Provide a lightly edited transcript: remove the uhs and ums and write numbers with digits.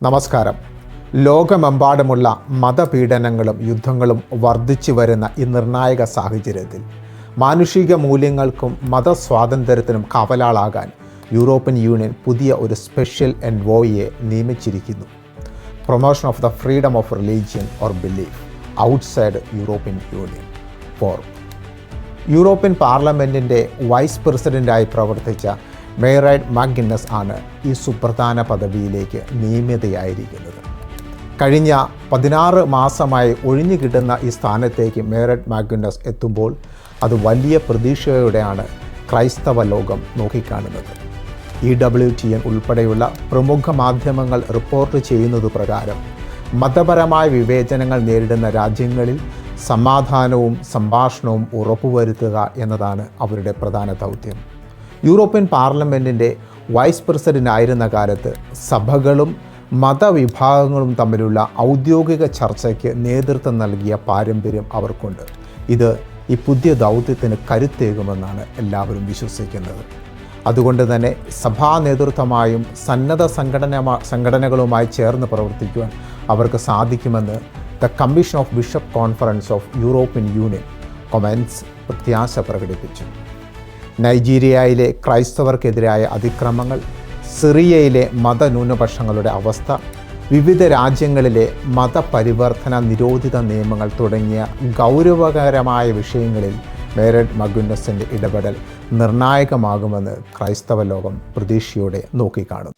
നമസ്കാരം. ലോകമെമ്പാടുമുള്ള മതപീഡനങ്ങളും യുദ്ധങ്ങളും വർദ്ധിച്ചു വരുന്ന ഈ നിർണായക സാഹചര്യത്തിൽ മാനുഷിക മൂല്യങ്ങൾക്കും മതസ്വാതന്ത്ര്യത്തിനും കാവലാളാകാൻ യൂറോപ്യൻ യൂണിയൻ പുതിയ ഒരു സ്പെഷ്യൽ എൻവോയിയെ നിയമിച്ചിരിക്കുന്നു. Promotion of the freedom of religion or belief outside European Union. European പാർലമെൻറ്റിൻ്റെ വൈസ് പ്രസിഡൻ്റായി പ്രവർത്തിച്ച മെയ്റൈഡ് മക്ഗിന്നസ് ആണ് ഈ സുപ്രധാന പദവിയിലേക്ക് നിയമിതയായിരിക്കുന്നത്. കഴിഞ്ഞ 16 മാസമായി ഒഴിഞ്ഞു കിട്ടുന്ന ഈ സ്ഥാനത്തേക്ക് മെയ്റൈഡ് മക്ഗിന്നസ് എത്തുമ്പോൾ അത് വലിയ പ്രതീക്ഷയോടെയാണ് ക്രൈസ്തവ ലോകം നോക്കിക്കാണുന്നത്. EWTN ഉൾപ്പെടെയുള്ള പ്രമുഖ മാധ്യമങ്ങൾ റിപ്പോർട്ട് ചെയ്യുന്നത് പ്രകാരം മതപരമായ വിവേചനങ്ങൾ നേരിടുന്ന രാജ്യങ്ങളിൽ സമാധാനവും സംഭാഷണവും ഉറപ്പുവരുത്തുക എന്നതാണ് അവരുടെ പ്രധാന ദൗത്യം. യൂറോപ്യൻ പാർലമെൻറ്റിൻ്റെ വൈസ് പ്രസിഡൻ്റായിരുന്ന കാലത്ത് സഭകളും മതവിഭാഗങ്ങളും തമ്മിലുള്ള ഔദ്യോഗിക ചർച്ചയ്ക്ക് നേതൃത്വം നൽകിയ പാരമ്പര്യം അവർക്കുണ്ട്. ഇത് ഈ പുതിയ ദൗത്യത്തിന് കരുത്തേകുമെന്നാണ് എല്ലാവരും വിശ്വസിക്കുന്നത്. അതുകൊണ്ട് തന്നെ സഭാ നേതൃത്വമായും സന്നദ്ധ സംഘടനകളുമായി ചേർന്ന് പ്രവർത്തിക്കുവാൻ അവർക്ക് സാധിക്കുമെന്ന് the commission of bishop conference of European union comments പ്രത്യാശ പ്രകടിപ്പിച്ചു. നൈജീരിയയിലെ ക്രൈസ്തവർക്കെതിരായ അതിക്രമങ്ങൾ, സിറിയയിലെ മതന്യൂനപക്ഷങ്ങളുടെ അവസ്ഥ, വിവിധ രാജ്യങ്ങളിലെ മതപരിവർത്തന നിരോധിത നിയമങ്ങൾ തുടങ്ങിയ ഗൗരവകരമായ വിഷയങ്ങളിൽ മെയ്റൈഡ് മക്ഗിന്നസിൻ്റെ ഇടപെടൽ നിർണായകമാകുമെന്ന് ക്രൈസ്തവ ലോകം പ്രതീക്ഷയോടെ നോക്കിക്കാണുന്നു.